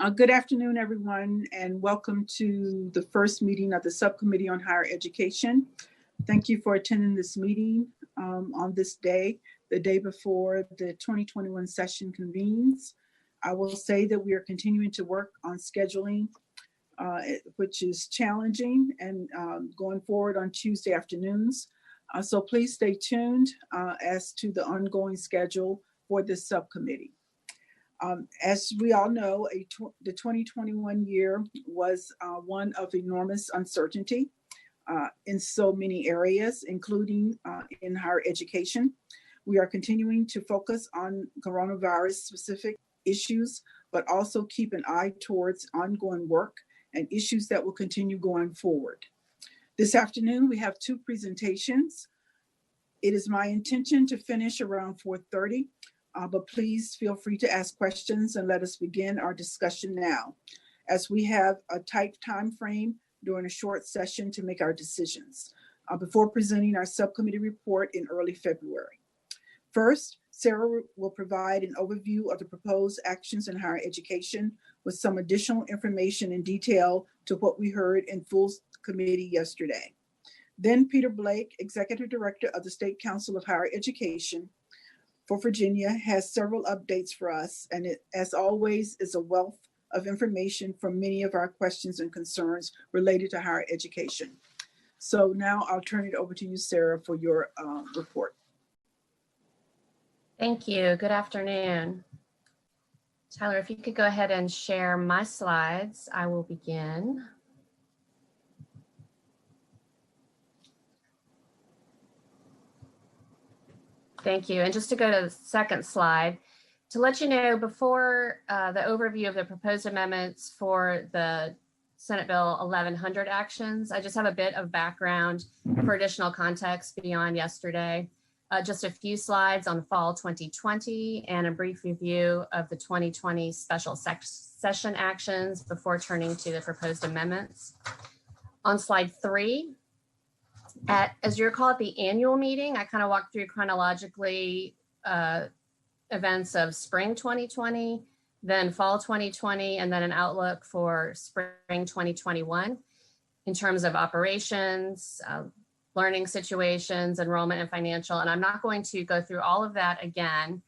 Good afternoon, everyone, and welcome to the first meeting of the Subcommittee on Higher Education. Thank you for attending this meeting on this day, the day before the 2021 session convenes. I will say that we are continuing to work on scheduling, which is challenging, and going forward on Tuesday afternoons. So please stay tuned as to the ongoing schedule for this subcommittee. As we all know, the 2021 year was one of enormous uncertainty in so many areas, including in higher education. We are continuing to focus on coronavirus specific issues, but also keep an eye towards ongoing work and issues that will continue going forward. This afternoon, we have two presentations. It is my intention to finish around 4:30. But please feel free to ask questions and let us begin our discussion now, as we have a tight time frame during a short session to make our decisions before presenting our subcommittee report in early February. First, Sarah will provide an overview of the proposed actions in higher education with some additional information and detail to what we heard in full committee yesterday. Then Peter Blake, Executive Director of the State Council of Higher Education for Virginia, has several updates for us, and it, as always, is a wealth of information from many of our questions and concerns related to higher education. So now I'll turn it over to you, Sarah, for your report. Thank you. Good afternoon. Tyler, if you could go ahead and share my slides, I will begin. Thank you. And just to go to the second slide, to let you know, before the overview of the proposed amendments for the Senate Bill 1100 actions, I just have a bit of background for additional context beyond yesterday. Just a few slides on fall 2020 and a brief review of the 2020 special session actions before turning to the proposed amendments. On slide 3, as you recall, at the annual meeting, I kind of walked through chronologically events of spring 2020, then fall 2020, and then an outlook for spring 2021 in terms of operations, learning situations, enrollment, and financial. And I'm not going to go through all of that again.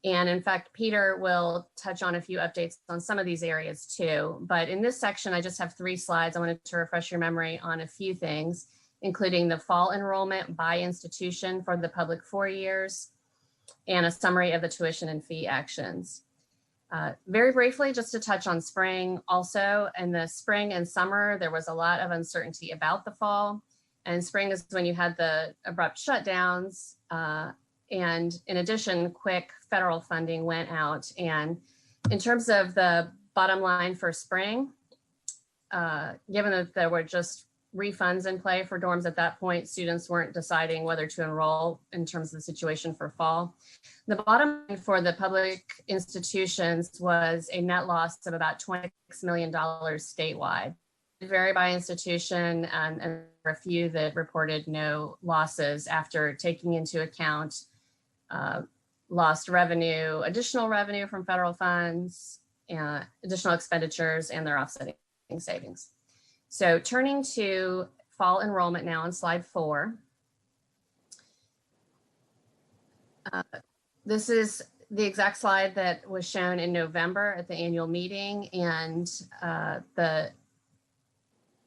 And in fact, Peter will touch on a few updates on some of these areas too. But in this section, I just have 3 slides. I wanted to refresh your memory on a few things, including the fall enrollment by institution for the public 4 years, and a summary of the tuition and fee actions. Very briefly, just to touch on spring also, in the spring and summer, there was a lot of uncertainty about the fall. And spring is when you had the abrupt shutdowns. And in addition, quick federal funding went out. And in terms of the bottom line for spring, given that there were just refunds in play for dorms at that point, students weren't deciding whether to enroll in terms of the situation for fall. The bottom line for the public institutions was a net loss of about $26 million statewide. It varied by institution, and there were a few that reported no losses after taking into account lost revenue, additional revenue from federal funds, additional expenditures, and their offsetting savings. So turning to fall enrollment now on slide 4. This is the exact slide that was shown in November at the annual meeting, and the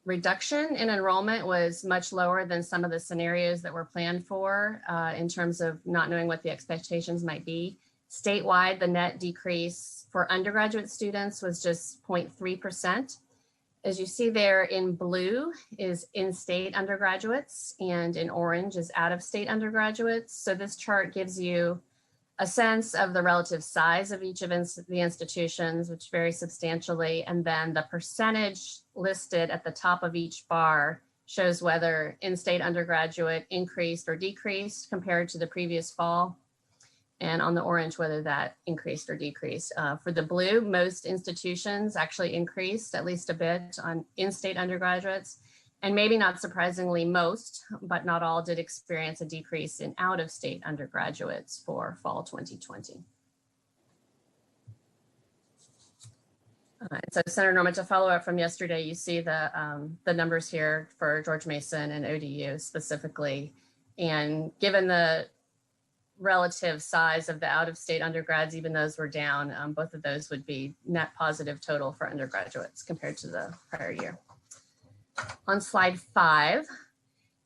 reduction in enrollment was much lower than some of the scenarios that were planned for in terms of not knowing what the expectations might be. Statewide, the net decrease for undergraduate students was just 0.3%. As you see there in blue is in-state undergraduates, and in orange is out-of-state undergraduates. So this chart gives you a sense of the relative size of each of the institutions, which vary substantially, and then the percentage listed at the top of each bar shows whether in-state undergraduate increased or decreased compared to the previous fall, and on the orange, whether that increased or decreased. For the blue, most institutions actually increased at least a bit on in-state undergraduates, and maybe not surprisingly, most, but not all, did experience a decrease in out-of-state undergraduates for fall 2020. So Senator Norman, to follow up from yesterday, you see the numbers here for George Mason and ODU specifically. And given the relative size of the out-of-state undergrads, even those were down, both of those would be net positive total for undergraduates compared to the prior year. On slide 5,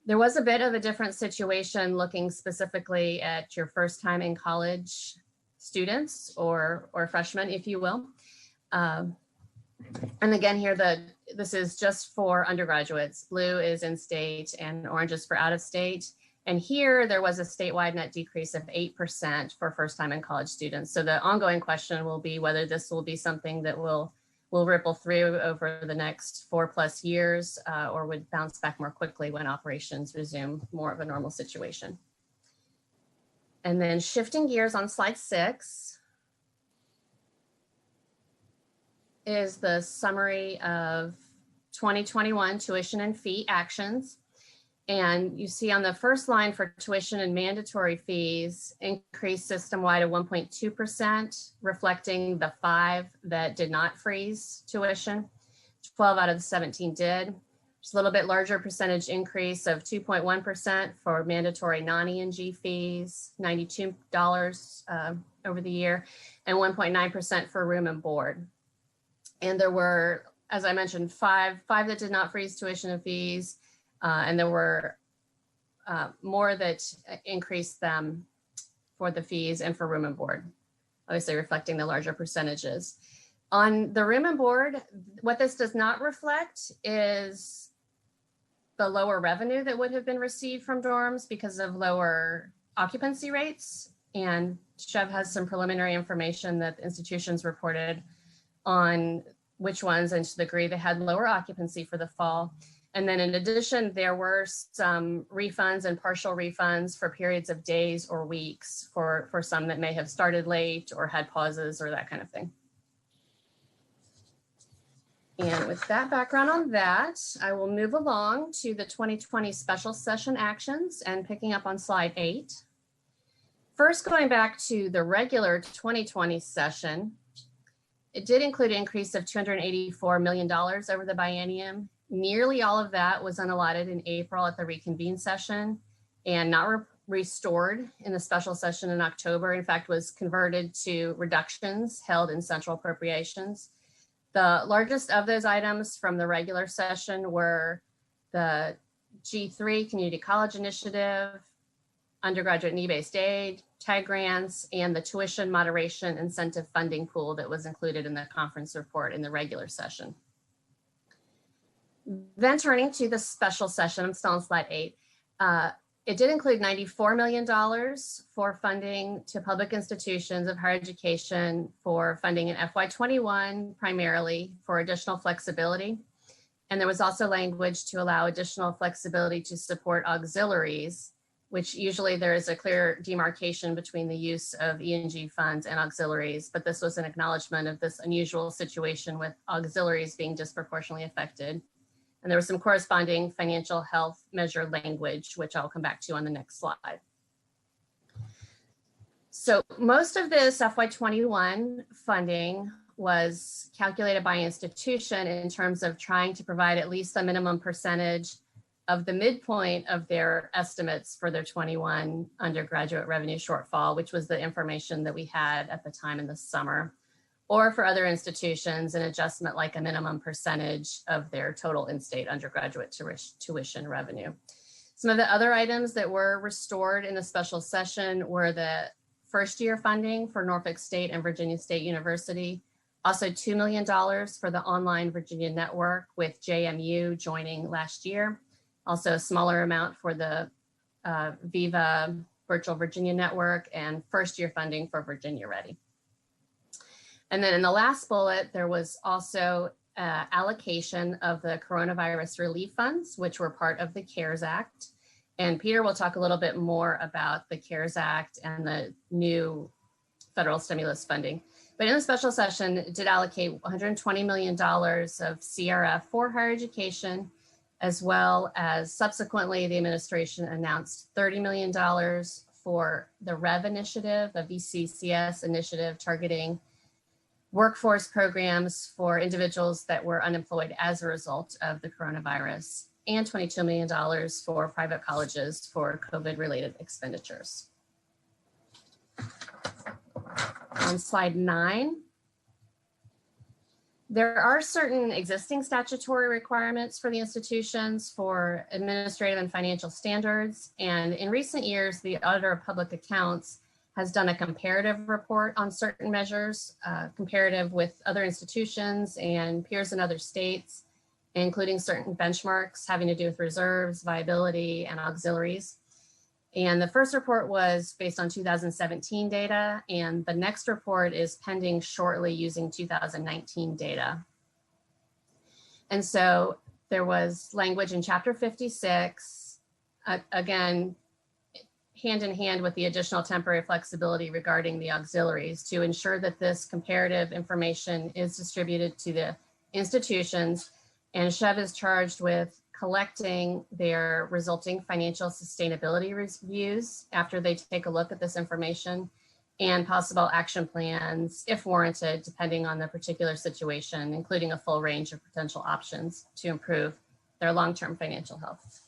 there was a bit of a different situation looking specifically at your first time in college students or freshmen, if you will. And again here, this is just for undergraduates. Blue is in-state and orange is for out-of-state. And here there was a statewide net decrease of 8% for first time in college students. So the ongoing question will be whether this will be something that will ripple through over the next 4+ years or would bounce back more quickly when operations resume more of a normal situation. And then shifting gears on slide 6 is the summary of 2021 tuition and fee actions. And you see on the first line for tuition and mandatory fees increased system-wide of 1.2%, reflecting the 5 that did not freeze tuition. 12 out of the 17 did. Just a little bit larger percentage increase of 2.1% for mandatory non-ENG fees, $92 over the year, and 1.9% for room and board. And there were, as I mentioned, five that did not freeze tuition and fees, and there were more that increased them for the fees and for room and board, obviously reflecting the larger percentages. On the room and board, what this does not reflect is the lower revenue that would have been received from dorms because of lower occupancy rates. And Chev has some preliminary information that institutions reported on which ones and to the degree they had lower occupancy for the fall. And then in addition, there were some refunds and partial refunds for periods of days or weeks for some that may have started late or had pauses or that kind of thing. And with that background on that, I will move along to the 2020 special session actions and picking up on slide 8. First, going back to the regular 2020 session, it did include an increase of $284 million over the biennium. Nearly all of that was unallotted in April at the reconvene session and not restored in the special session in October. In fact, was converted to reductions held in central appropriations. The largest of those items from the regular session were the G3 Community College Initiative, undergraduate need-based aid, TAG grants, and the tuition moderation incentive funding pool that was included in the conference report in the regular session. Then turning to the special session, I'm still on slide 8. It did include $94 million for funding to public institutions of higher education for funding in FY21, primarily for additional flexibility. And there was also language to allow additional flexibility to support auxiliaries, which usually there is a clear demarcation between the use of ENG funds and auxiliaries, but this was an acknowledgement of this unusual situation with auxiliaries being disproportionately affected. And there was some corresponding financial health measure language, which I'll come back to on the next slide. So most of this FY21 funding was calculated by institution in terms of trying to provide at least a minimum percentage of the midpoint of their estimates for their 21 undergraduate revenue shortfall, which was the information that we had at the time in the summer. Or for other institutions, an adjustment like a minimum percentage of their total in-state undergraduate tuition revenue. Some of the other items that were restored in the special session were the first year funding for Norfolk State and Virginia State University, also $2 million for the online Virginia network with JMU joining last year, also a smaller amount for the Viva Virtual Virginia Network, and first year funding for Virginia Ready. And then in the last bullet, there was also allocation of the coronavirus relief funds, which were part of the CARES Act. And Peter will talk a little bit more about the CARES Act and the new federal stimulus funding. But in the special session, it did allocate $120 million of CRF for higher education, as well as subsequently the administration announced $30 million for the REV initiative, the VCCS initiative targeting workforce programs for individuals that were unemployed as a result of the coronavirus, and $22 million for private colleges for COVID-related expenditures. On slide 9, there are certain existing statutory requirements for the institutions for administrative and financial standards. And in recent years, the Auditor of Public Accounts has done a comparative report on certain measures, comparative with other institutions and peers in other states, including certain benchmarks having to do with reserves, viability, and auxiliaries. And the first report was based on 2017 data, and the next report is pending shortly using 2019 data. And so there was language in Chapter 56, again, hand in hand with the additional temporary flexibility regarding the auxiliaries to ensure that this comparative information is distributed to the institutions, and SHEV is charged with collecting their resulting financial sustainability reviews after they take a look at this information, and possible action plans, if warranted, depending on the particular situation, including a full range of potential options to improve their long-term financial health.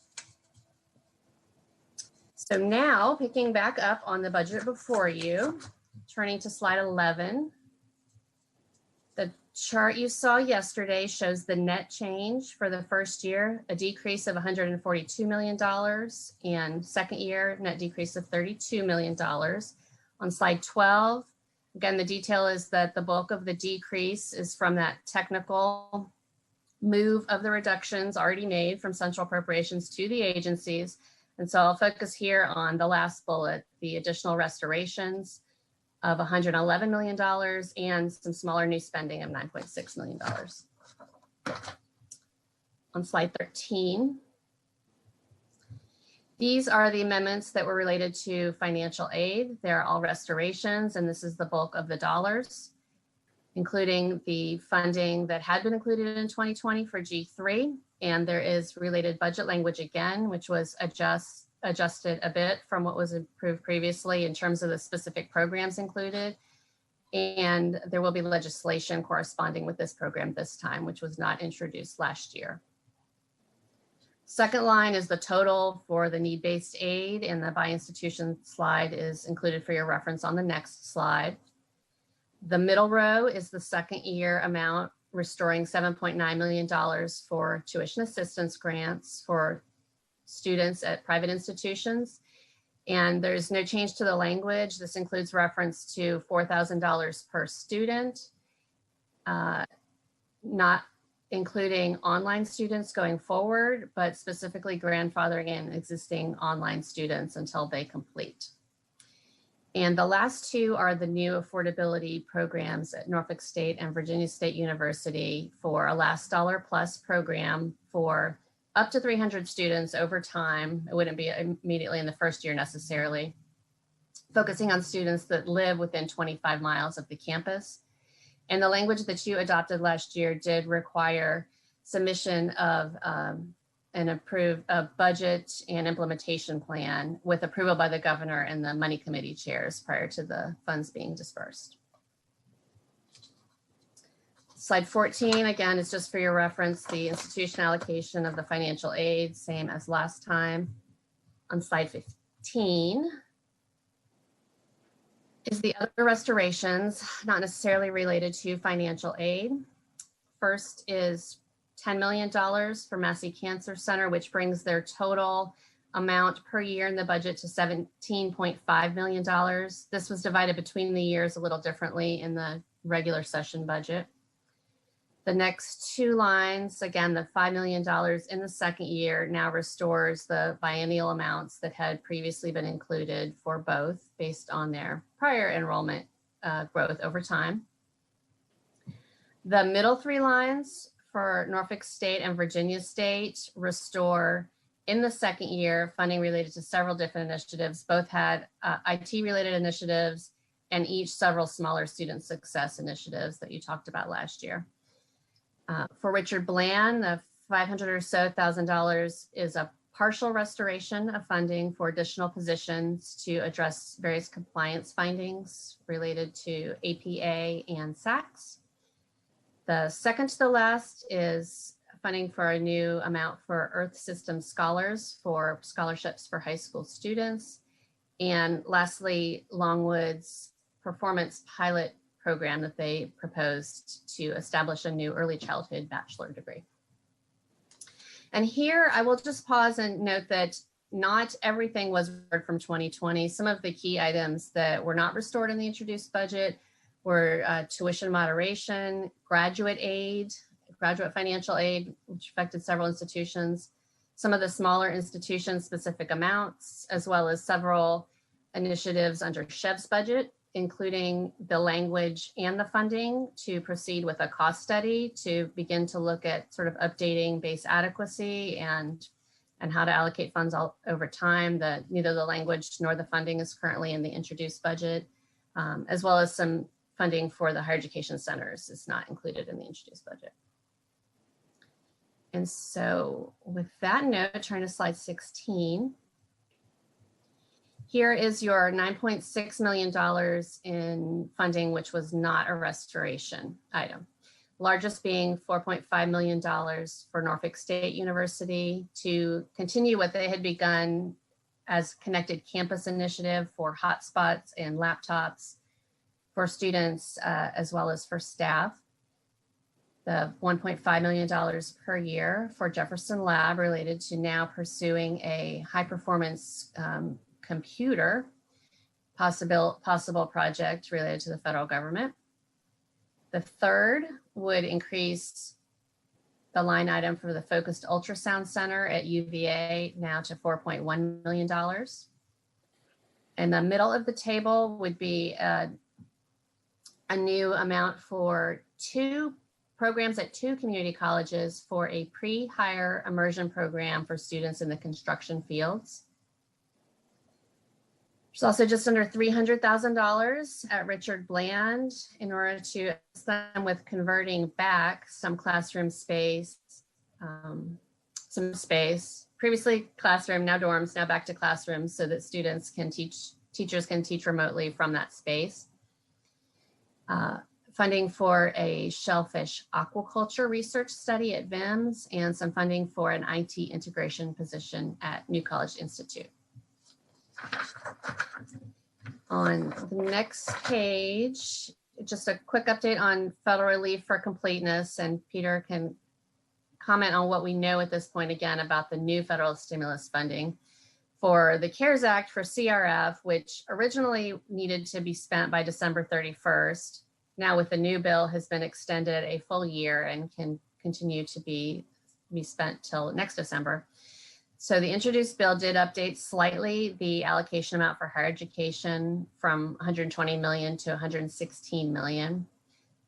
So now, picking back up on the budget before you, turning to slide 11, the chart you saw yesterday shows the net change for the first year, a decrease of $142 million, and second year, net decrease of $32 million. On slide 12, again, the detail is that the bulk of the decrease is from that technical move of the reductions already made from central appropriations to the agencies. And so I'll focus here on the last bullet, the additional restorations of $111 million and some smaller new spending of $9.6 million. On slide 13, these are the amendments that were related to financial aid. They're all restorations, and this is the bulk of the dollars, including the funding that had been included in 2020 for G3. And there is related budget language again, which was adjusted a bit from what was approved previously in terms of the specific programs included. And there will be legislation corresponding with this program this time, which was not introduced last year. Second line is the total for the need-based aid, and the by institution slide is included for your reference on the next slide. The middle row is the second year amount, restoring $7.9 million for tuition assistance grants for students at private institutions. And there's no change to the language. This includes reference to $4,000 per student, not including online students going forward, but specifically grandfathering in existing online students until they complete. And the last two are the new affordability programs at Norfolk State and Virginia State University for a last dollar plus program for up to 300 students over time. It wouldn't be immediately in the first year necessarily, focusing on students that live within 25 miles of the campus. And the language that you adopted last year did require submission of an approved budget and implementation plan with approval by the governor and the money committee chairs prior to the funds being dispersed. Slide 14, again, is just for your reference, the institution allocation of the financial aid, same as last time. On slide 15 is the other restorations, not necessarily related to financial aid. First is $10 million for Massey Cancer Center, which brings their total amount per year in the budget to $17.5 million. This was divided between the years a little differently in the regular session budget. The next two lines, again, the $5 million in the second year now restores the biennial amounts that had previously been included for both based on their prior enrollment growth over time. The middle three lines for Norfolk State and Virginia State restore in the second year funding related to several different initiatives. Both had IT related initiatives and each several smaller student success initiatives that you talked about last year. For Richard Bland, the $500,000 or so is a partial restoration of funding for additional positions to address various compliance findings related to APA and SFACs. The second to the last is funding for a new amount for Earth System Scholars for scholarships for high school students. And lastly, Longwood's performance pilot program that they proposed to establish a new early childhood bachelor degree. And here I will just pause and note that not everything was restored from 2020. Some of the key items that were not restored in the introduced budget were tuition moderation, graduate aid, graduate financial aid, which affected several institutions, some of the smaller institution specific amounts, as well as several initiatives under Chev's budget, including the language and the funding to proceed with a cost study to begin to look at sort of updating base adequacy and how to allocate funds all over time. That neither the language nor the funding is currently in the introduced budget, as well as some funding for the higher education centers is not included in the introduced budget. And so with that note, turn to slide 16. Here is your $9.6 million in funding, which was not a restoration item. Largest being $4.5 million for Norfolk State University to continue what they had begun as Connected Campus Initiative for hotspots and laptops for students as well as for staff. The $1.5 million per year for Jefferson Lab related to now pursuing a high performance computer possible project related to the federal government. The third would increase the line item for the Focused Ultrasound Center at UVA now to $4.1 million. In the middle of the table would be a new amount for 2 programs at 2 community colleges for a pre-hire immersion program for students in the construction fields. There's also just under $300,000 at Richard Bland in order to assist them with converting back some classroom space, previously classroom, now dorms, now back to classrooms so that students can teachers can teach remotely from that space. Funding for a shellfish aquaculture research study at VIMS and some funding for an IT integration position at New College Institute. On the next page, just a quick update on federal relief for completeness, and Peter can comment on what we know at this point again about the new federal stimulus funding for the CARES Act for CRF, which originally needed to be spent by December 31st. Now with the new bill has been extended a full year and can continue to be spent till next December. So the introduced bill did update slightly the allocation amount for higher education from 120 million to 116 million.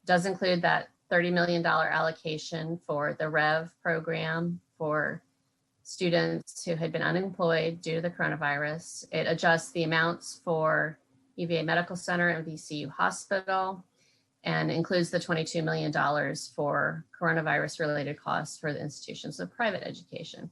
Does include that $30 million allocation for the REV program for students who had been unemployed due to the coronavirus. It adjusts the amounts for UVA Medical Center and VCU Hospital and includes the $22 million for coronavirus related costs for the institutions of private education.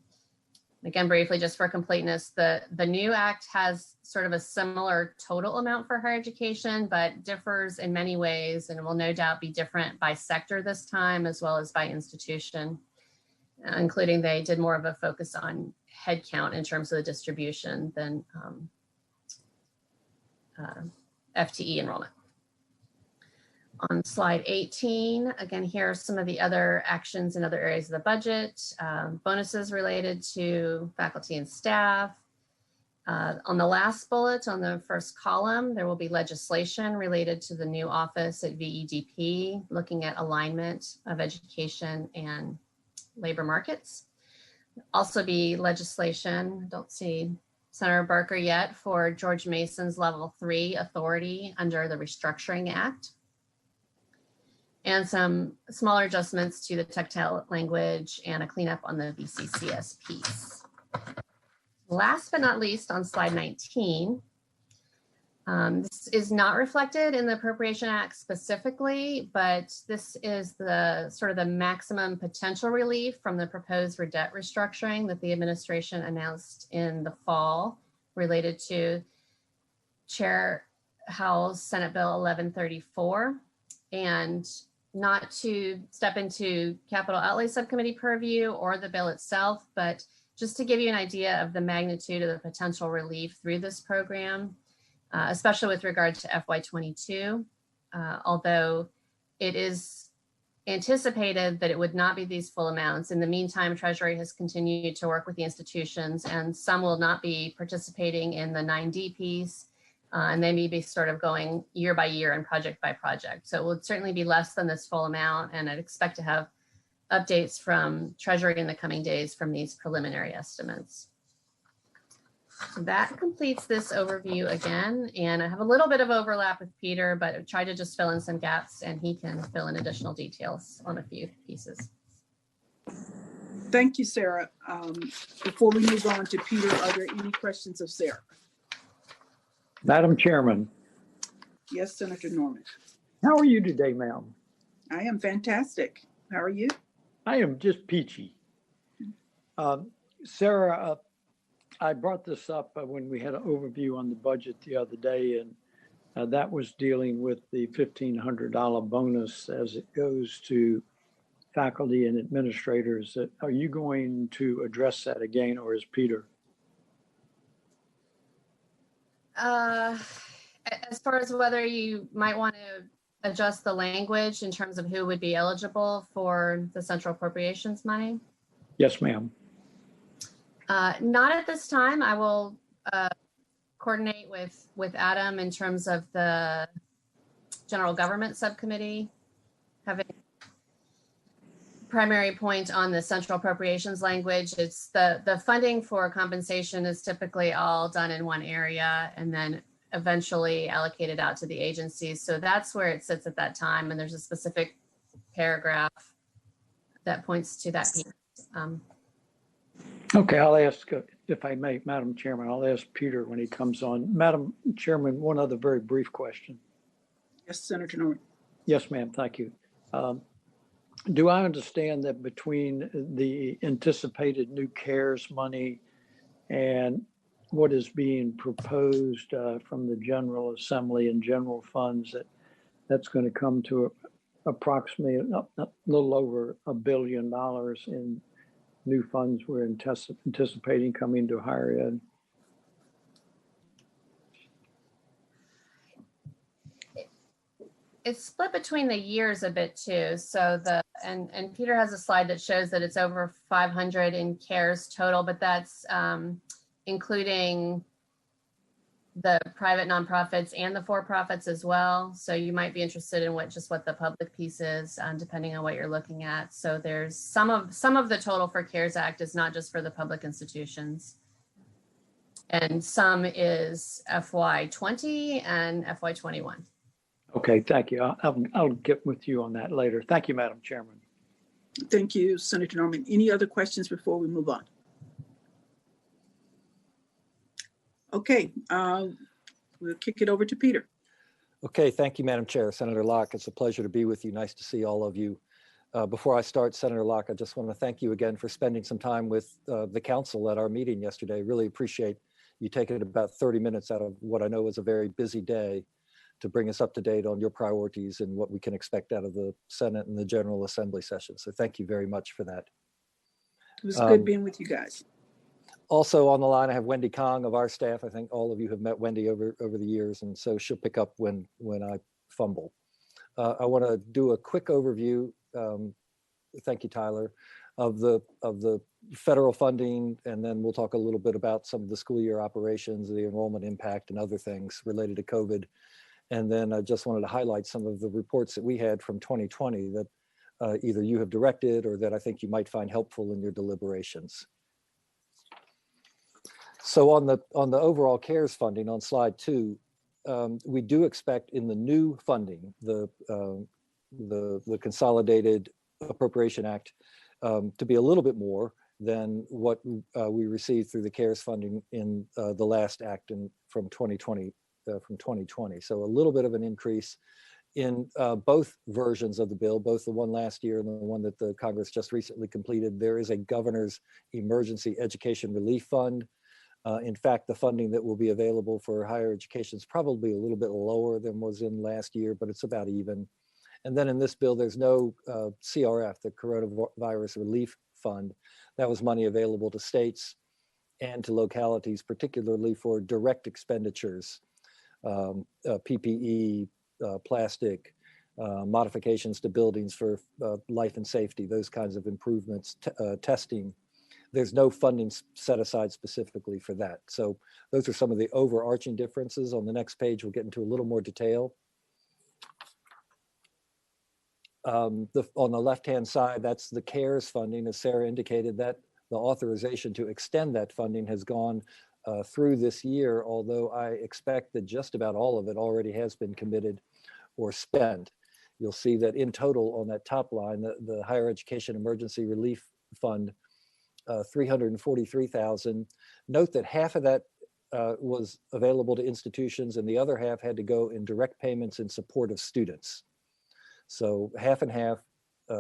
Again, briefly, just for completeness, the new act has sort of a similar total amount for higher education, but differs in many ways and will no doubt be different by sector this time, as well as by institution, including they did more of a focus on headcount in terms of the distribution than FTE enrollment. On slide 18, again, here are some of the other actions in other areas of the budget, bonuses related to faculty and staff. On the last bullet, on the first column, there will be legislation related to the new office at VEDP, looking at alignment of education and labor markets. Also be legislation, don't see Senator Barker yet, for George Mason's level 3 authority under the Restructuring Act. And some smaller adjustments to the tactile language and a cleanup on the VCCS piece. Last but not least, on slide 19, This is not reflected in the Appropriation Act specifically, but this is the sort of the maximum potential relief from the proposed debt restructuring that the administration announced in the fall related to Chair Howell's Senate Bill 1134. And not to step into Capital Outlay Subcommittee purview or the bill itself, but just to give you an idea of the magnitude of the potential relief through this program, especially with regard to FY22, although it is anticipated that it would not be these full amounts. In the meantime, Treasury has continued to work with the institutions, and some will not be participating in the 9D piece, and they may be sort of going year by year and project by project. So it will certainly be less than this full amount, and I'd expect to have updates from Treasury in the coming days from these preliminary estimates. So that completes this overview again, and I have a little bit of overlap with Peter, but I've tried to just fill in some gaps, and he can fill in additional details on a few pieces. Thank you, Sarah. Before we move on to Peter, are there any questions of Sarah? Madam Chairman. Yes, Senator Norman. How are you today, ma'am? I am fantastic. How are you? I am just peachy. Sarah, I brought this up when we had an overview on the budget the other day, and that was dealing with the $1,500 bonus as it goes to faculty and administrators. Are you going to address that again, or is Peter? As far as whether you might want to adjust the language in terms of who would be eligible for the central appropriations money? Yes, ma'am. Not at this time. I will coordinate with Adam in terms of the General Government Subcommittee having primary point on the central appropriations language. It's the funding for compensation is typically all done in one area and then eventually allocated out to the agencies. So that's where it sits at that time. And there's a specific paragraph that points to that piece. Okay, I'll ask, if I may, Madam Chairman, I'll ask Peter when he comes on. Madam Chairman, one other very brief question. Yes, Senator Norman. Yes, ma'am, thank you. Do I understand that between the anticipated new CARES money and what is being proposed from the General Assembly and general funds, that's going to come to approximately a little over $1 billion in new funds we're anticipating coming to higher ed? It's split between the years a bit too. So and Peter has a slide that shows that it's over 500 in CARES total, but that's including the private nonprofits and the for-profits as well. So you might be interested in what the public piece is, depending on what you're looking at. So there's some of the total for CARES Act is not just for the public institutions, and some is FY20 and FY21. Okay, thank you. I'll get with you on that later. Thank you, Madam Chairman. Thank you, Senator Norman. Any other questions before we move on? Okay, we'll kick it over to Peter. Okay, thank you, Madam Chair. Senator Locke, it's a pleasure to be with you. Nice to see all of you. Before I start, Senator Locke, I just want to thank you again for spending some time with the council at our meeting yesterday. Really appreciate you taking about 30 minutes out of what I know is a very busy day to bring us up to date on your priorities and what we can expect out of the Senate and the General Assembly session. So thank you very much for that. It was good being with you guys. Also on the line, I have Wendy Kong of our staff. I think all of you have met Wendy over the years, and so she'll pick up when I fumble. I want to do a quick overview. Thank you, Tyler, of the federal funding, and then we'll talk a little bit about some of the school year operations, the enrollment impact, and other things related to COVID. And then I just wanted to highlight some of the reports that we had from 2020 that either you have directed or that I think you might find helpful in your deliberations. So on the overall CARES funding on slide 2, we do expect in the new funding, the Consolidated Appropriation Act, to be a little bit more than what we received through the CARES funding in the last act from 2020 from 2020. So a little bit of an increase in both versions of the bill, both the one last year and the one that the Congress just recently completed. There is a governor's emergency education relief fund. In fact, the funding that will be available for higher education is probably a little bit lower than was in last year, but it's about even. And then in this bill, there's no CRF, the Coronavirus Relief Fund. That was money available to states and to localities, particularly for direct expenditures, PPE, plastic, modifications to buildings for life and safety, those kinds of improvements, testing. There's no funding set aside specifically for that. So those are some of the overarching differences. On the next page, we'll get into a little more detail. On the left-hand side, that's the CARES funding. As Sarah indicated, that the authorization to extend that funding has gone through this year, although I expect that just about all of it already has been committed or spent. You'll see that in total on that top line, the Higher Education Emergency Relief Fund, 343,000. Note that half of that was available to institutions and the other half had to go in direct payments in support of students. So half and half,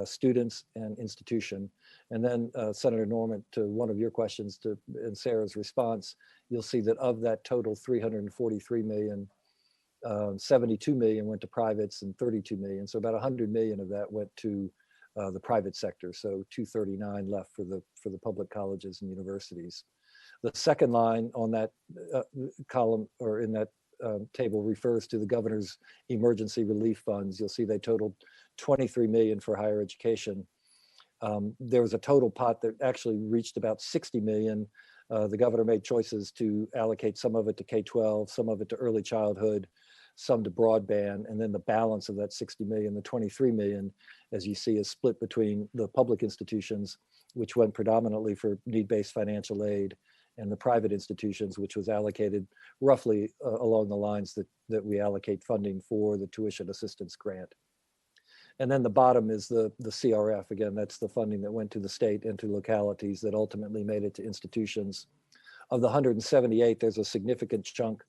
students and institution. And then Senator Norman, to one of your questions and Sarah's response, you'll see that of that total 343 million, 72 million went to privates and 32 million. So about 100 million of that went to the private sector. So 239 left for the public colleges and universities. The second line on that column or in that table refers to the governor's emergency relief funds. You'll see they totaled 23 million for higher education. There was a total pot that actually reached about 60 million. The governor made choices to allocate some of it to K-12, some of it to early childhood, some to broadband, and then the balance of that 60 million, the 23 million, as you see, is split between the public institutions, which went predominantly for need-based financial aid, and the private institutions, which was allocated roughly along the lines that we allocate funding for the tuition assistance grant. And then the bottom is the CRF. Again, that's the funding that went to the state and to localities that ultimately made it to institutions. Of the 178, there's a significant chunk.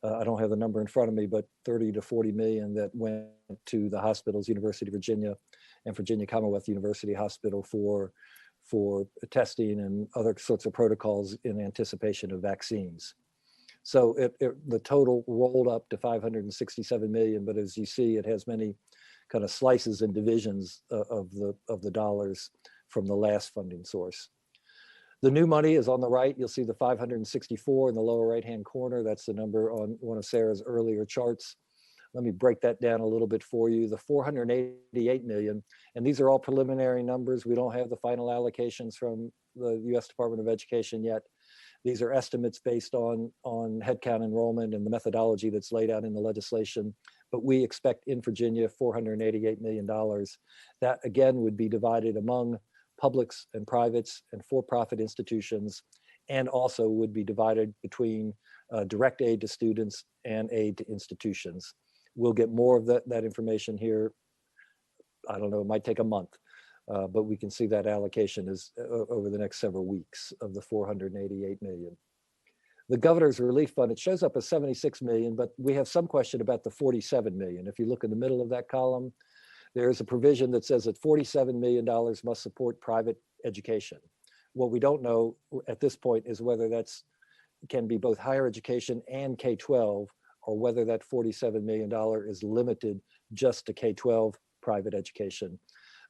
I don't have the number in front of me, but 30 to 40 million that went to the hospitals, University of Virginia and Virginia Commonwealth University Hospital for testing and other sorts of protocols in anticipation of vaccines. So the total rolled up to 567 million, but as you see, it has many kind of slices and divisions of the dollars from the last funding source. The new money is on the right. You'll see the 564 in the lower right-hand corner. That's the number on one of Sarah's earlier charts. Let me break that down a little bit for you. The 488 million, and these are all preliminary numbers. We don't have the final allocations from the U.S. Department of Education yet. These are estimates based on headcount enrollment and the methodology that's laid out in the legislation. But we expect in Virginia $488 million. That again would be divided among publics and privates and for-profit institutions, and also would be divided between direct aid to students and aid to institutions. We'll get more of that information here. I don't know, it might take a month, but we can see that allocation is over the next several weeks of the 488 million. The governor's relief fund, it shows up as 76 million, but we have some question about the 47 million. If you look in the middle of that column, there is a provision that says that $47 million must support private education. What we don't know at this point is whether that's can be both higher education and K-12, or whether that $47 million is limited just to K-12 private education.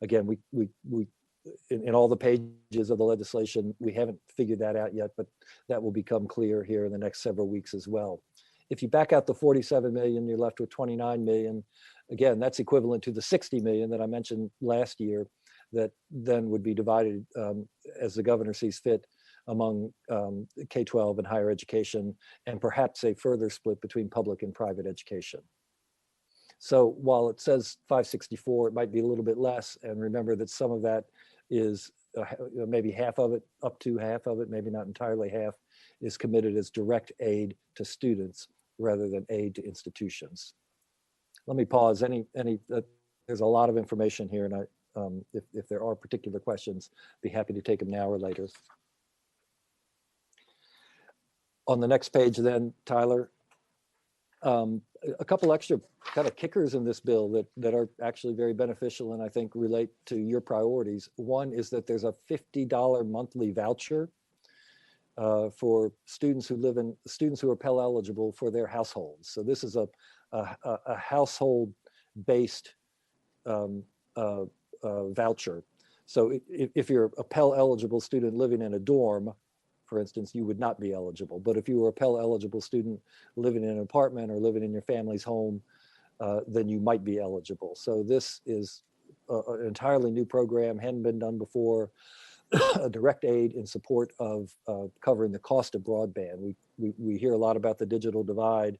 Again, we in all the pages of the legislation, we haven't figured that out yet, but that will become clear here in the next several weeks as well. If you back out the 47 million, you're left with 29 million. Again, that's equivalent to the 60 million that I mentioned last year that then would be divided as the governor sees fit among K-12 and higher education, and perhaps a further split between public and private education. So while it says 564, it might be a little bit less. And remember that some of that is maybe half of it, up to half of it, maybe not entirely half, is committed as direct aid to students rather than aid to institutions. Let me pause. There's a lot of information here, and if there are particular questions, be happy to take them now or later. On the next page then, Tyler, A couple extra kind of kickers in this bill that are actually very beneficial and I think relate to your priorities. One is that there's a $50 monthly voucher for students who are Pell eligible for their households. So this is a household-based voucher. So if you're a Pell eligible student living in a dorm, for instance, you would not be eligible. But if you were a Pell eligible student living in an apartment or living in your family's home, then you might be eligible. So this is an entirely new program, hadn't been done before, a direct aid in support of covering the cost of broadband. We hear a lot about the digital divide,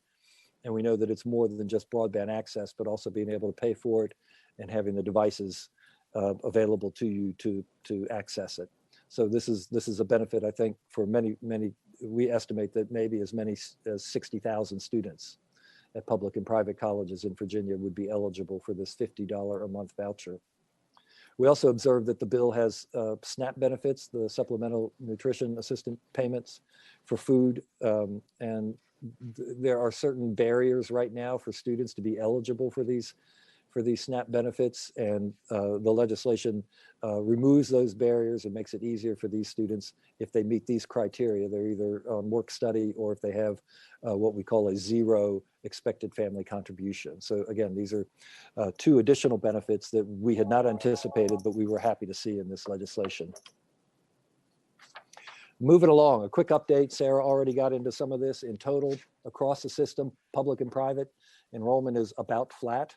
and we know that it's more than just broadband access, but also being able to pay for it and having the devices available to you to access it. So this is a benefit, I think, for many. We estimate that maybe as many as 60,000 students at public and private colleges in Virginia would be eligible for this $50 a month voucher. We also observed that the bill has SNAP benefits, the supplemental nutrition assistance payments for food, and there are certain barriers right now for students to be eligible for these SNAP benefits, and the legislation removes those barriers and makes it easier for these students if they meet these criteria. They're either on work study or if they have what we call a zero expected family contribution. So again, these are two additional benefits that we had not anticipated, but we were happy to see in this legislation. Moving along, a quick update. Sarah already got into some of this. In total, across the system, public and private, enrollment is about flat.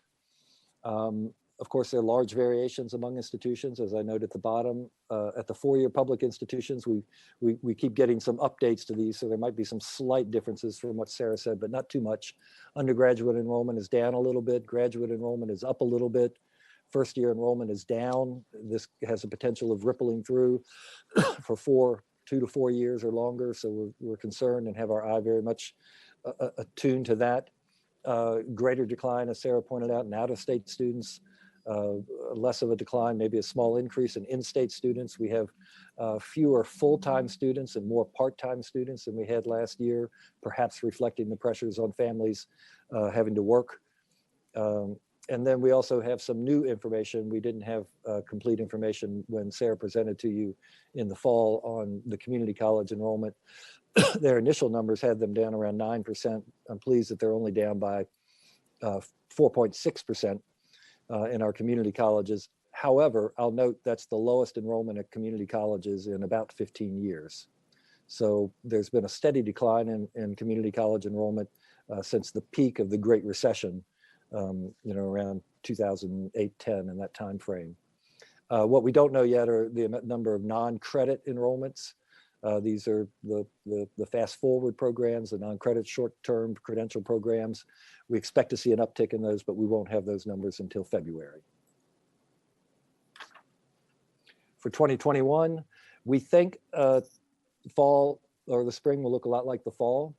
Of course, there are large variations among institutions, as I noted at the bottom. At the four-year public institutions, we keep getting some updates to these, so there might be some slight differences from what Sarah said, but not too much. Undergraduate enrollment is down a little bit. Graduate enrollment is up a little bit. First-year enrollment is down. This has a potential of rippling through for 2 to 4 years or longer, so we're concerned and have our eye very much attuned to that. Greater decline, as Sarah pointed out, in out-of-state students, less of a decline, maybe a small increase in in-state students. We have fewer full-time students and more part-time students than we had last year, perhaps reflecting the pressures on families having to work. And then we also have some new information. We didn't have complete information when Sarah presented to you in the fall on the community college enrollment. Their initial numbers had them down around 9%. I'm pleased that they're only down by 4.6% in our community colleges. However, I'll note that's the lowest enrollment at community colleges in about 15 years. So there's been a steady decline in community college enrollment since the peak of the Great Recession, around 2008-10 in that time frame. What we don't know yet are the number of non-credit enrollments. These are the fast forward programs, the non-credit short-term credential programs. We expect to see an uptick in those, but we won't have those numbers until February. For 2021, we think fall or the spring will look a lot like the fall.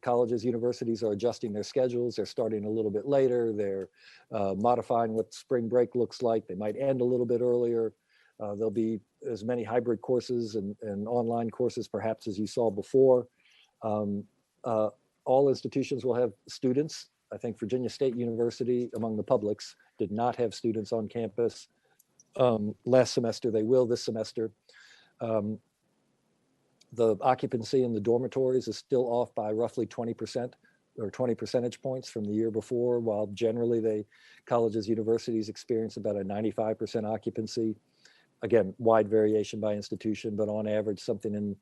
Colleges, universities are adjusting their schedules. They're starting a little bit later. They're modifying what spring break looks like. They might end a little bit earlier. There'll be as many hybrid courses and online courses perhaps as you saw before. All institutions will have students. I think Virginia State University, among the publics, did not have students on campus last semester. They will this semester. The occupancy in the dormitories is still off by roughly 20% or 20 percentage points from the year before, while generally colleges, universities experience about a 95% occupancy. Again, wide variation by institution, but on average, something in,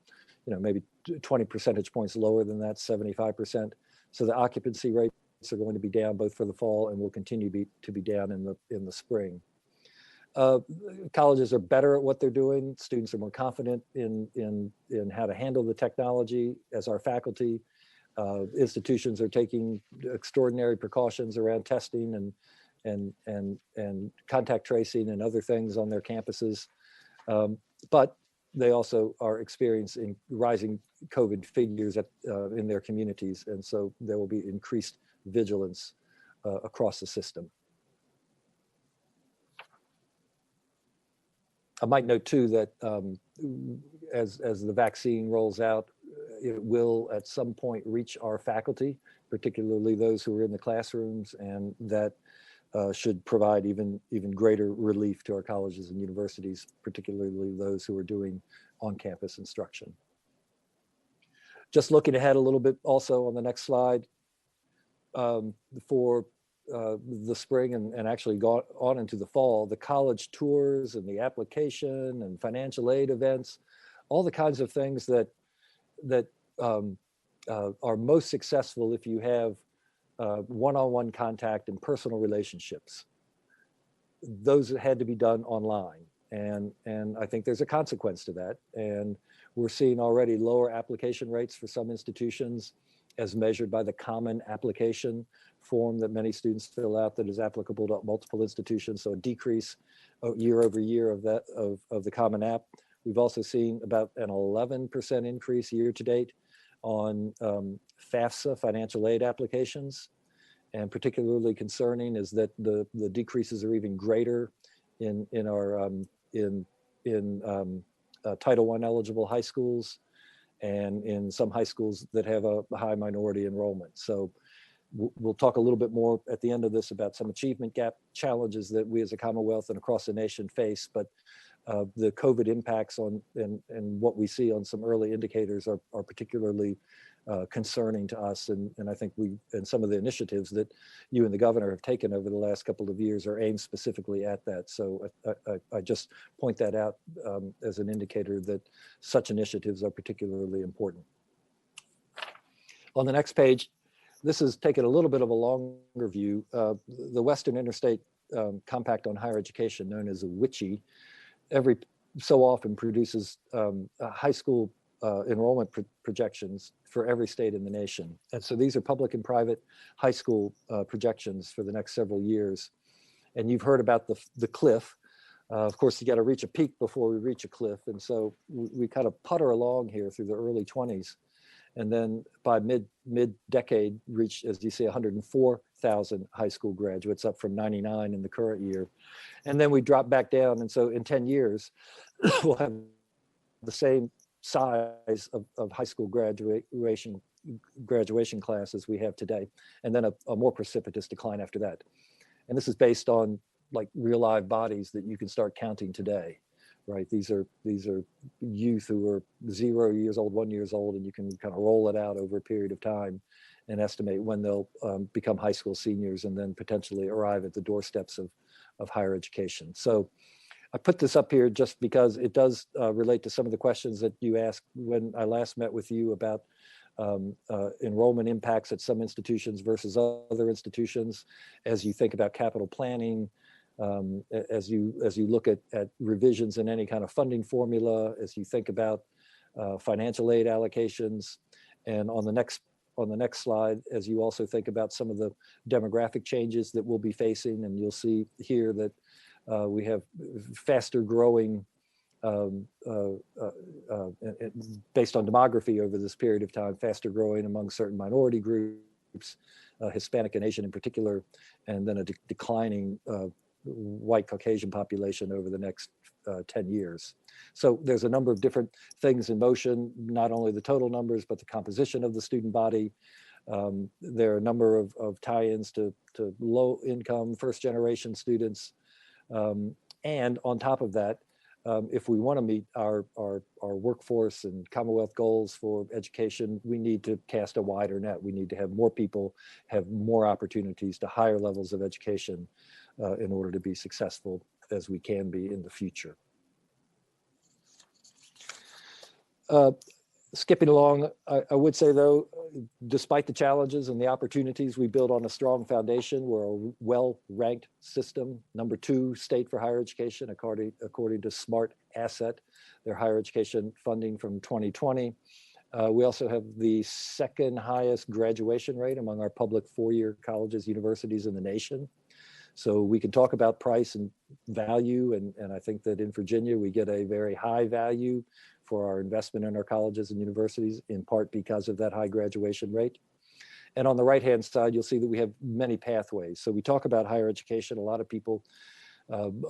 maybe 20 percentage points lower than that, 75%. So the occupancy rates are going to be down both for the fall and will continue to be down in the spring. Colleges are better at what they're doing. Students are more confident in how to handle the technology as our faculty. Institutions are taking extraordinary precautions around testing and contact tracing and other things on their campuses. But they also are experiencing rising COVID figures in their communities. And so there will be increased vigilance across the system. I might note too that as the vaccine rolls out, it will at some point reach our faculty, particularly those who are in the classrooms, and that should provide even greater relief to our colleges and universities, particularly those who are doing on-campus instruction. Just looking ahead a little bit also on the next slide, for the spring and actually got on into the fall, the college tours and the application and financial aid events, all the kinds of things that are most successful if you have one-on-one contact and personal relationships. Those had to be done online. And I think there's a consequence to that. And we're seeing already lower application rates for some institutions as measured by the common application form that many students fill out that is applicable to multiple institutions. So a decrease year over year of the common app. We've also seen about an 11% increase year to date on FAFSA, financial aid applications. And particularly concerning is that the decreases are even greater in our Title I eligible high schools and in some high schools that have a high minority enrollment. So we'll talk a little bit more at the end of this about some achievement gap challenges that we as a Commonwealth and across the nation face, but the COVID impacts on and what we see on some early indicators are particularly concerning to us. And I think and some of the initiatives that you and the governor have taken over the last couple of years are aimed specifically at that. So I just point that out as an indicator that such initiatives are particularly important. On the next page, this is taking a little bit of a longer view. The Western Interstate Compact on Higher Education, known as WICHE, every so often produces high school enrollment projections for every state in the nation. And so these are public and private high school projections for the next several years. And you've heard about the cliff. Of course, you got to reach a peak before we reach a cliff. And so we kind of putter along here through the early 20s. And then by mid-decade, reach, as you say, 104,000 high school graduates, up from 99 in the current year. And then we drop back down. And so in 10 years, we'll have the same size of high school graduation class as we have today, and then a more precipitous decline after that. And this is based on like real live bodies that you can start counting today, right? These are youth who are 0 years old, 1 year old, and you can kind of roll it out over a period of time and estimate when they'll become high school seniors and then potentially arrive at the doorsteps of higher education. So I put this up here just because it does relate to some of the questions that you asked when I last met with you about enrollment impacts at some institutions versus other institutions. As you think about capital planning, as you look at revisions in any kind of funding formula, as you think about financial aid allocations, and on the next slide, as you also think about some of the demographic changes that we'll be facing, and you'll see here that we have faster growing based on demography over this period of time, faster growing among certain minority groups, Hispanic and Asian in particular, and then a declining white Caucasian population over the next 10 years. So there's a number of different things in motion, not only the total numbers, but the composition of the student body. There are a number of tie-ins to low income, first generation students. And on top of that, if we want to meet our workforce and Commonwealth goals for education, we need to cast a wider net. We need to have more people have more opportunities to higher levels of education in order to be successful as we can be in the future. Skipping along, I would say though, despite the challenges and the opportunities, we build on a strong foundation. We're a well-ranked system, #2 state for higher education, according to Smart Asset, their higher education funding from 2020. We also have the second highest graduation rate among our public four-year colleges, universities in the nation. So we can talk about price and value, and I think that in Virginia, we get a very high value for our investment in our colleges and universities, in part because of that high graduation rate. And on the right-hand side, you'll see that we have many pathways. So we talk about higher education. A lot of people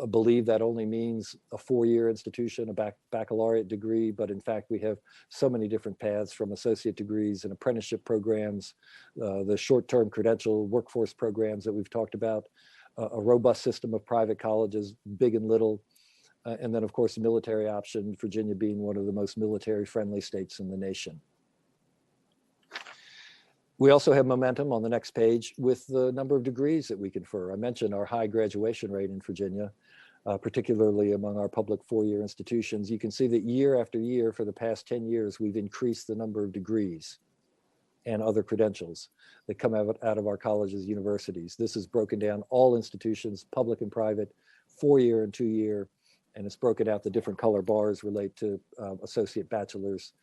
believe that only means a 4-year institution, a baccalaureate degree, but in fact we have so many different paths, from associate degrees and apprenticeship programs, the short-term credential workforce programs that we've talked about, a robust system of private colleges, big and little, and then of course the military option, Virginia being one of the most military-friendly states in the nation. We also have momentum on the next page with the number of degrees that we confer. I mentioned our high graduation rate in Virginia, particularly among our public 4-year institutions. You can see that year after year for the past 10 years, we've increased the number of degrees and other credentials that come out of our colleges, universities. This is broken down all institutions, public and private, 4-year and 2-year, and it's broken out. The different color bars relate to associate, bachelor's,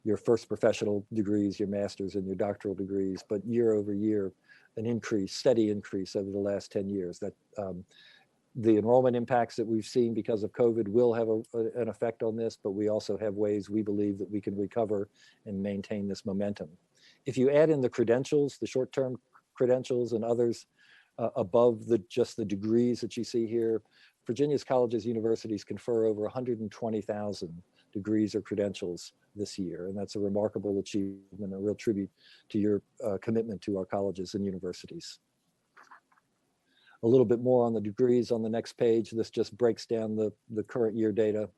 your first professional degrees, your master's, and your doctoral degrees, but year over year, an increase, steady increase over the last 10 years. That the enrollment impacts that we've seen because of COVID will have an effect on this, but we also have ways we believe that we can recover and maintain this momentum. If you add in the credentials, the short-term credentials and others above just the degrees that you see here, Virginia's colleges, universities confer over 120,000 degrees or credentials this year. And that's a remarkable achievement, a real tribute to your commitment to our colleges and universities. A little bit more on the degrees on the next page. This just breaks down the current year data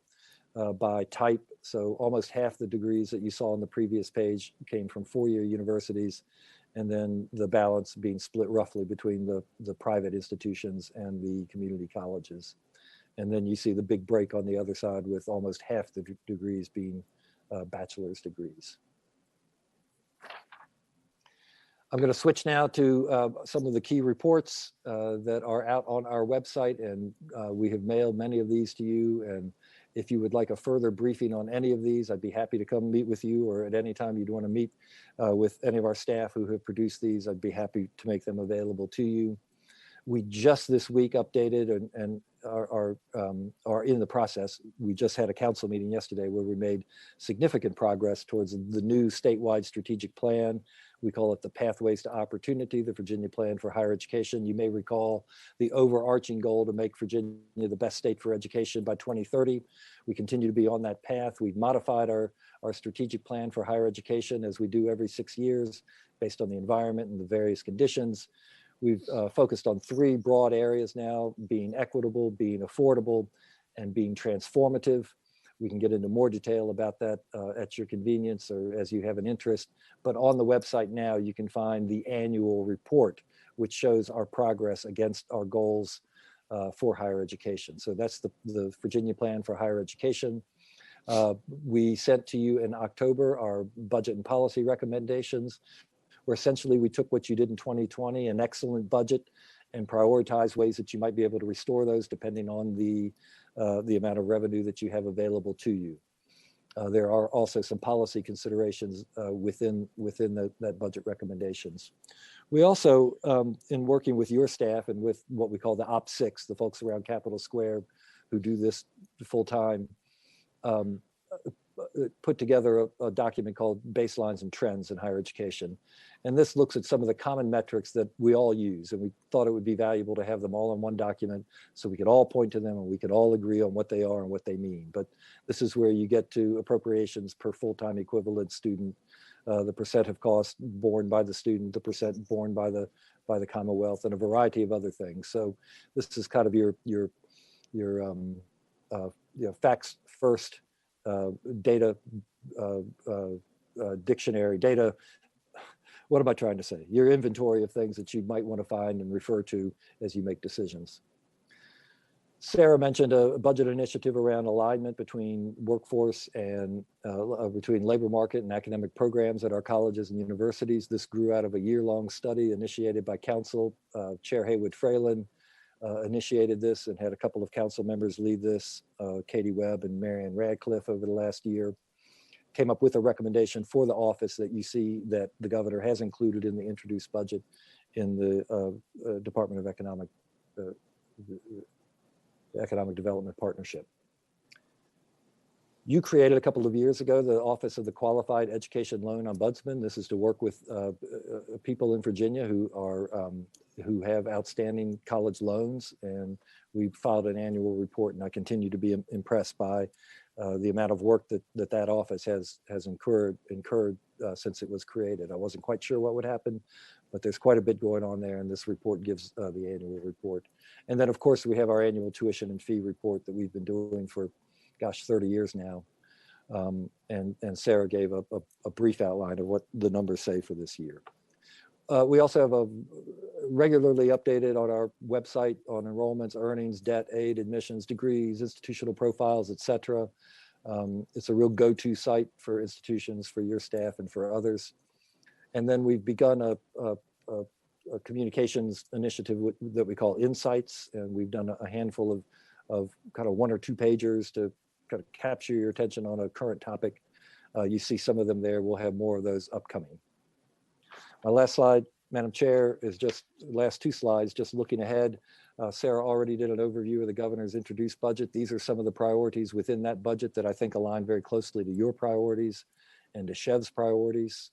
by type. So almost half the degrees that you saw on the previous page came from 4-year universities, and then the balance being split roughly between the private institutions and the community colleges. And then you see the big break on the other side with almost half the degrees being bachelor's degrees. I'm going to switch now to some of the key reports that are out on our website, and we have mailed many of these to you. And if you would like a further briefing on any of these, I'd be happy to come meet with you, or at any time you'd want to meet with any of our staff who have produced these, I'd be happy to make them available to you. We just this week updated and are in the process. We just had a council meeting yesterday where we made significant progress towards the new statewide strategic plan. We call it the Pathways to Opportunity, the Virginia Plan for Higher Education. You may recall the overarching goal to make Virginia the best state for education by 2030. We continue to be on that path. We've modified our strategic plan for higher education, as we do every 6 years, based on the environment and the various conditions. We've focused on 3 broad areas now: being equitable, being affordable, and being transformative. We can get into more detail about that at your convenience or as you have an interest. But on the website now, you can find the annual report, which shows our progress against our goals for higher education. So that's the Virginia Plan for Higher Education. We sent to you in October our budget and policy recommendations, where essentially we took what you did in 2020, an excellent budget, and prioritized ways that you might be able to restore those depending on the amount of revenue that you have available to you. There are also some policy considerations within that budget recommendations. We also, in working with your staff and with what we call the Op6, the folks around Capitol Square who do this full time, put together a document called Baselines and Trends in Higher Education. And this looks at some of the common metrics that we all use. And we thought it would be valuable to have them all in one document so we could all point to them and we could all agree on what they are and what they mean. But this is where you get to appropriations per full-time equivalent student, the percent of cost borne by the student, the percent borne by the Commonwealth, and a variety of other things. So this is kind of your facts first data dictionary, data, what am I trying to say? Your inventory of things that you might want to find and refer to as you make decisions. Sarah mentioned a budget initiative around alignment between workforce and between labor market and academic programs at our colleges and universities. This grew out of a year-long study initiated by council. Chair Haywood Fralin initiated this and had a couple of council members lead this, Katie Webb and Marianne Radcliffe, over the last year. Came up with a recommendation for the office that you see that the governor has included in the introduced budget in the Department of Economic Development Partnership. You created a couple of years ago the Office of the Qualified Education Loan Ombudsman. This is to work with people in Virginia who have outstanding college loans, and we filed an annual report, and I continue to be impressed by the amount of work that office has incurred since it was created. I wasn't quite sure what would happen, but there's quite a bit going on there, and this report gives the annual report. And then, of course, we have our annual tuition and fee report that we've been doing for, gosh, 30 years now. And Sarah gave a brief outline of what the numbers say for this year. We also have a regularly updated on our website on enrollments, earnings, debt, aid, admissions, degrees, institutional profiles, etc. It's a real go-to site for institutions, for your staff, and for others. And then we've begun a communications initiative that we call Insights, and we've done a handful of kind of 1 or 2 pagers to kind of capture your attention on a current topic. You see some of them there. We'll have more of those upcoming. My last slide, Madam Chair, is just the last 2 slides, just looking ahead. Sarah already did an overview of the governor's introduced budget. These are some of the priorities within that budget that I think align very closely to your priorities and to Chev's priorities.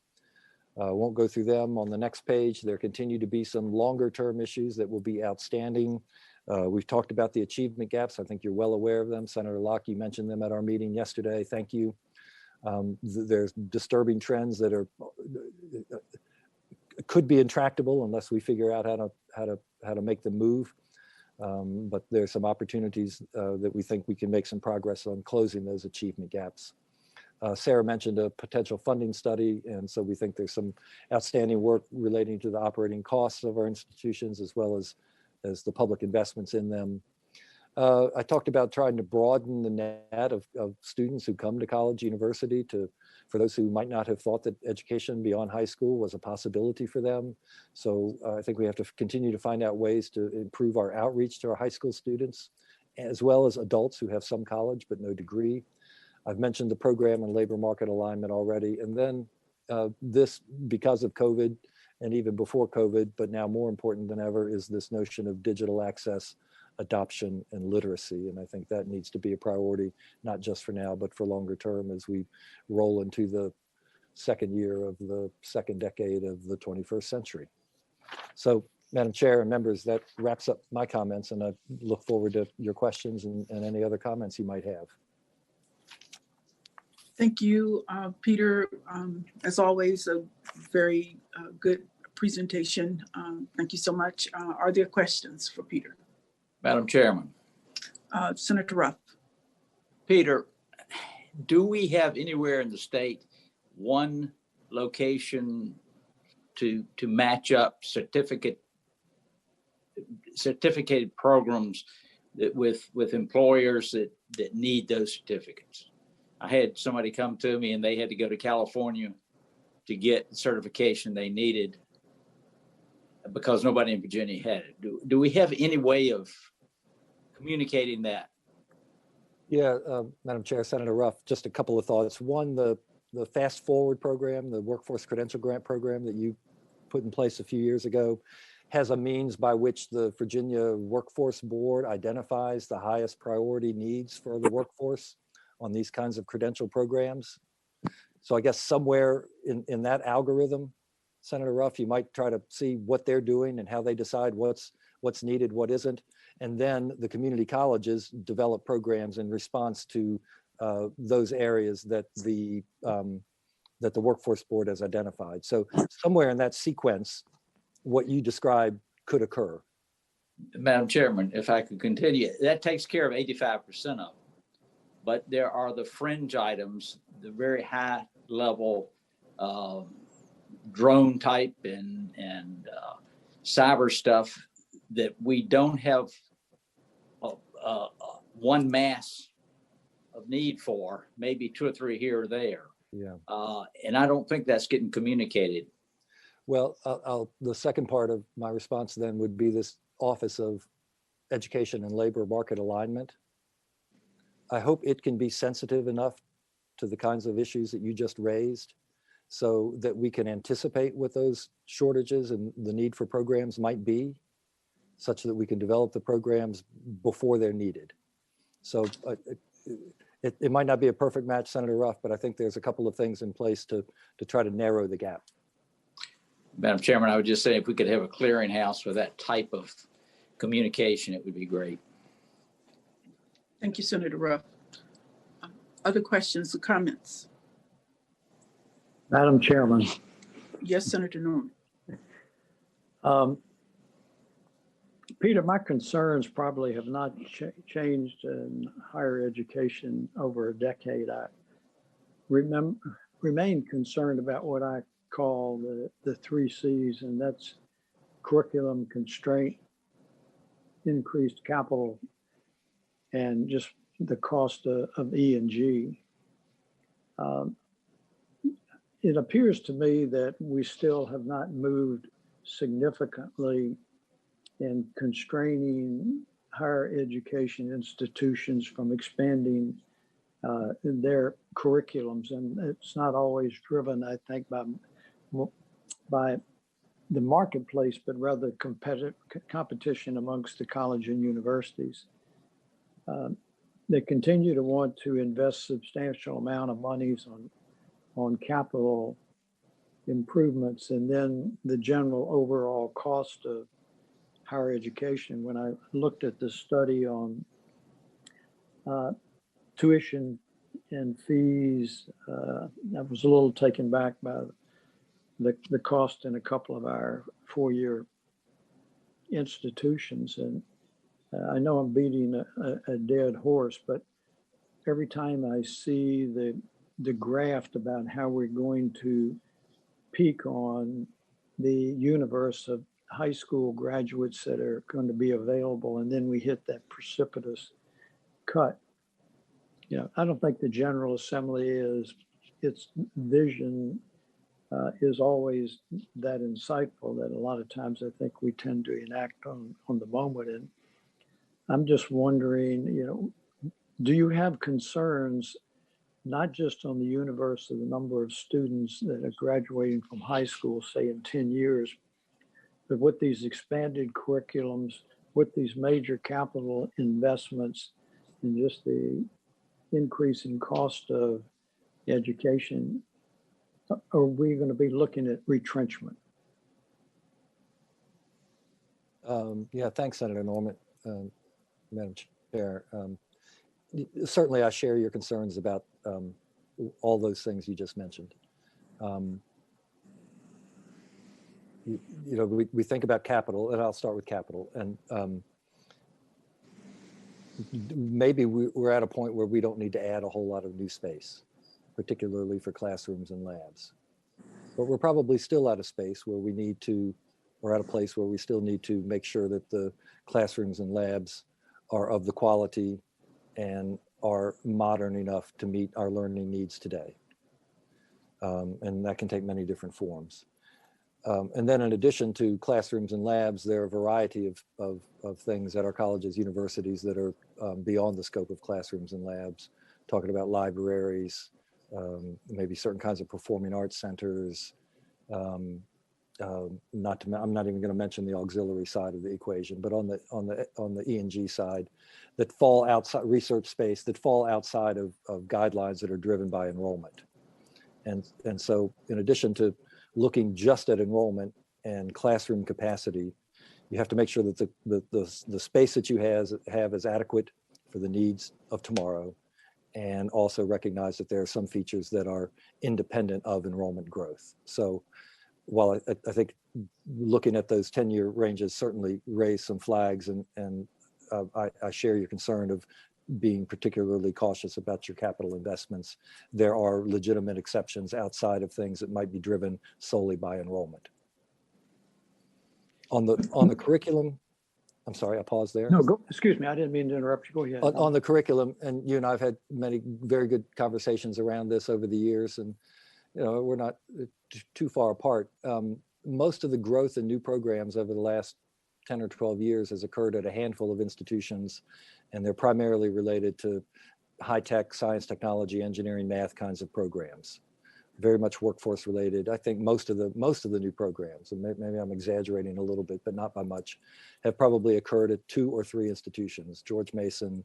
Won't go through them. On the next page, there continue to be some longer term issues that will be outstanding. We've talked about the achievement gaps. I think you're well aware of them. Senator Locke, you mentioned them at our meeting yesterday. Thank you. There's disturbing trends that could be intractable unless we figure out how to make them move. But there's some opportunities that we think we can make some progress on closing those achievement gaps. Sarah mentioned a potential funding study, and so we think there's some outstanding work relating to the operating costs of our institutions as well as the public investments in them. I talked about trying to broaden the net of students who come to college, university, for those who might not have thought that education beyond high school was a possibility for them. So I think we have to continue to find out ways to improve our outreach to our high school students, as well as adults who have some college but no degree. I've mentioned the program and labor market alignment already. And then this, because of COVID and even before COVID, but now more important than ever, is this notion of digital access, adoption, and literacy. And I think that needs to be a priority, not just for now, but for longer term as we roll into the second year of the second decade of the 21st century. So, Madam Chair and members, that wraps up my comments, and I look forward to your questions and any other comments you might have. Thank you, Peter. As always, a very good presentation. Thank you so much. Are there questions for Peter? Madam Chairman. Senator Ruff. Peter, do we have anywhere in the state one location to match up certificated programs that with employers that need those certificates? I had somebody come to me and they had to go to California to get the certification they needed because nobody in Virginia had it. Do we have any way of communicating that? Yeah, Madam Chair, Senator Ruff, just a couple of thoughts. One, the Fast Forward program, the Workforce Credential Grant program that you put in place a few years ago, has a means by which the Virginia Workforce Board identifies the highest priority needs for the workforce on these kinds of credential programs. So I guess somewhere in that algorithm, Senator Ruff, you might try to see what they're doing and how they decide what's needed, what isn't. And then the community colleges develop programs in response to those areas that the Workforce Board has identified. So somewhere in that sequence, what you described could occur. Madam Chairman, if I could continue, that takes care of 85% of them. But there are the fringe items, the very high level drone type and cyber stuff that we don't have one mass of need for, maybe 2 or 3 here or there. Yeah. And I don't think that's getting communicated. Well, the second part of my response then would be this Office of Education and Labor Market Alignment. I hope it can be sensitive enough to the kinds of issues that you just raised so that we can anticipate what those shortages and the need for programs might be, such that we can develop the programs before they're needed. So it might not be a perfect match, Senator Ruff, but I think there's a couple of things in place to try to narrow the gap. Madam Chairman, I would just say if we could have a clearinghouse for that type of communication, it would be great. Thank you, Senator Ruff. Other questions or comments? Madam Chairman, Yes, Senator Norman. Peter, my concerns probably have not changed in higher education over a decade. I remain concerned about what I call the 3 C's, and that's curriculum constraint, increased capital, and just the cost of E&G. It appears to me that we still have not moved significantly in constraining higher education institutions from expanding their curriculums. And it's not always driven, I think, by the marketplace, but rather competition amongst the college and universities. They continue to want to invest substantial amount of monies on capital improvements, and then the general overall cost of higher education. When I looked at the study on tuition and fees, I was a little taken back by the cost in a couple of our 4-year institutions. And I know I'm beating a dead horse, but every time I see the graph about how we're going to peak on the universe of high school graduates that are going to be available, and then we hit that precipitous cut. I don't think the General Assembly its vision is always that insightful, that a lot of times I think we tend to enact on the moment. And I'm just wondering, do you have concerns, not just on the universe of the number of students that are graduating from high school, say in 10 years, but with these expanded curriculums, with these major capital investments, and just the increasing cost of education, are we going to be looking at retrenchment? Yeah, thanks, Senator Norman, Madam Chair. Certainly, I share your concerns about all those things you just mentioned. We think about capital, and I'll start with capital. And maybe we're at a point where we don't need to add a whole lot of new space, particularly for classrooms and labs. But we're probably still at a space where we're at a place where we still need to make sure that the classrooms and labs are of the quality and are modern enough to meet our learning needs today. And that can take many different forms. And then in addition to classrooms and labs, there are a variety of things at our colleges, universities that are beyond the scope of classrooms and labs, talking about libraries, maybe certain kinds of performing arts centers. I'm not even going to mention the auxiliary side of the equation, but on the E&G side, that fall outside research space, that fall outside of guidelines that are driven by enrollment. And so in addition to looking just at enrollment and classroom capacity, you have to make sure that the space that you have is adequate for the needs of tomorrow, and also recognize that there are some features that are independent of enrollment growth. So while I think looking at those 10-year ranges certainly raise some flags, and I share your concern of being particularly cautious about your capital investments, there are legitimate exceptions outside of things that might be driven solely by enrollment. On the curriculum, I'm sorry, I paused there. No, excuse me, I didn't mean to interrupt you. Go ahead. On the curriculum, and you and I have had many very good conversations around this over the years, and we're not too far apart. Most of the growth in new programs over the last 10 or 12 years has occurred at a handful of institutions, and they're primarily related to high-tech science, technology, engineering, math kinds of programs. Very much workforce related. I think most of the new programs, and maybe I'm exaggerating a little bit, but not by much, have probably occurred at 2 or 3 institutions: George Mason,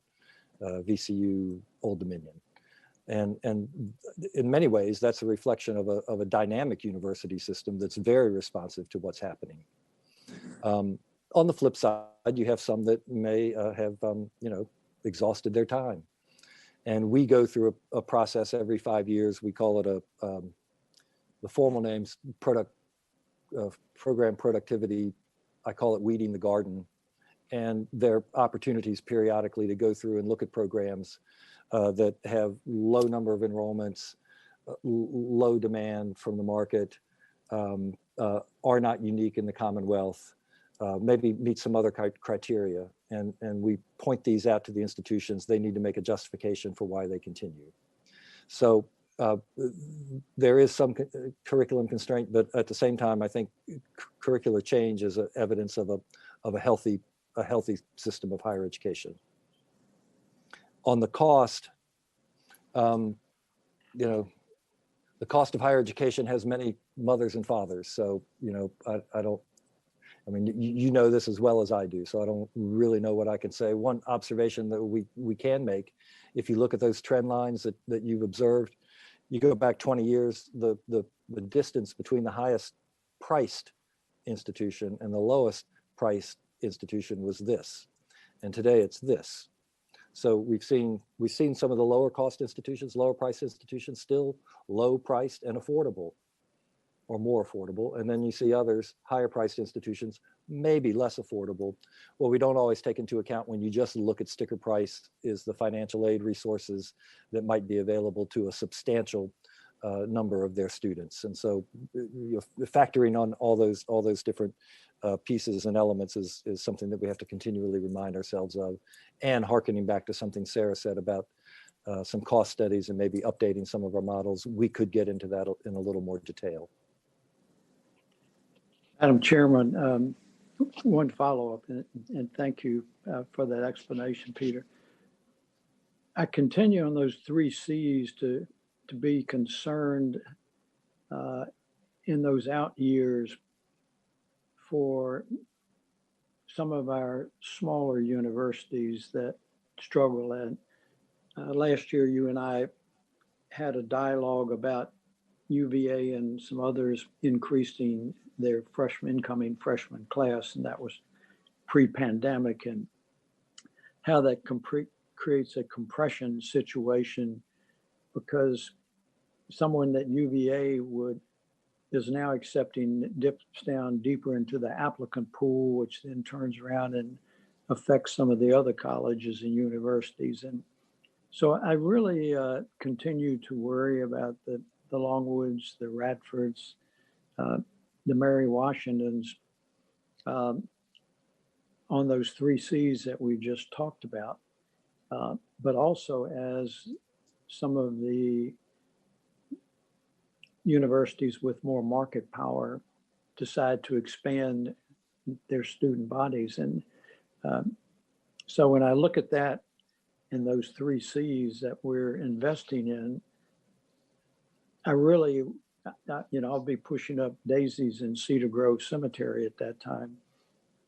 VCU, Old Dominion. And in many ways, that's a reflection of a dynamic university system that's very responsive to what's happening. On the flip side, you have some that may have exhausted their time. And we go through a process every 5 years. We call it the formal name's program productivity. I call it weeding the garden. And there are opportunities periodically to go through and look at programs that have low number of enrollments, low demand from the market, are not unique in the Commonwealth, maybe meet some other criteria. And we point these out to the institutions. They need to make a justification for why they continue. So there is some curriculum constraint, but at the same time, I think curricular change is evidence of a healthy system of higher education. On the cost, the cost of higher education has many mothers and fathers. So, I mean, you know this as well as I do, so I don't really know what I can say. One observation that we can make, if you look at those trend lines that you've observed, you go back 20 years, the distance between the highest priced institution and the lowest priced institution was this. And today it's this. So we've seen some of the lower cost institutions, lower price institutions, still low priced and affordable, or more affordable. And then you see others, higher priced institutions, maybe less affordable. What we don't always take into account when you just look at sticker price is the financial aid resources that might be available to a substantial number of their students. And so factoring on all those different pieces and elements is something that we have to continually remind ourselves of, and hearkening back to something Sarah said about some cost studies and maybe updating some of our models, we could get into that in a little more detail. Madam Chairman, one follow-up, and thank you for that explanation, Peter. I continue on those 3 C's to be concerned in those out years for some of our smaller universities that struggle. And last year, you and I had a dialogue about UVA and some others increasing their incoming freshman class, and that was pre-pandemic, and how that creates a compression situation, because someone that UVA is now accepting dips down deeper into the applicant pool, which then turns around and affects some of the other colleges and universities. And so I really continue to worry about the Longwoods, the Radfords, the Mary Washingtons, on those 3 C's that we just talked about, but also as some of the universities with more market power decide to expand their student bodies. And so when I look at that in those 3 C's that we're investing in, I really, I'll be pushing up daisies in Cedar Grove Cemetery at that time.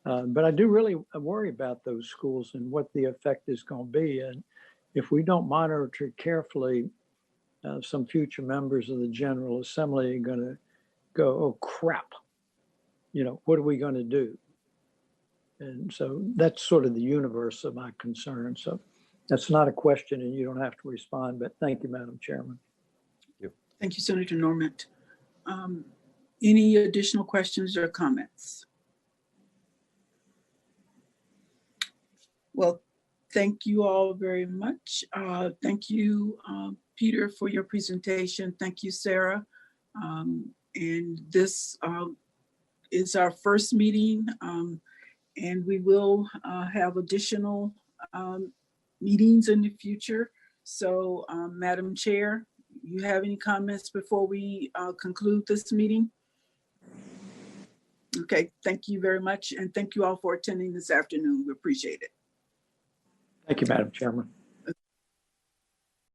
But I do really worry about those schools and what the effect is going to be. And if we don't monitor carefully, some future members of the General Assembly are going to go, oh, crap, what are we going to do? And so that's sort of the universe of my concern. So that's not a question, and you don't have to respond, but thank you, Madam Chairman. Thank you, Senator Normant. Any additional questions or comments? Well, thank you all very much. Thank you, Peter, for your presentation. Thank you, Sarah. And this is our first meeting, and we will have additional meetings in the future. So, Madam Chair, you have any comments before we conclude this meeting? Okay, thank you very much. And thank you all for attending this afternoon. We appreciate it. Thank you, Madam Chairman.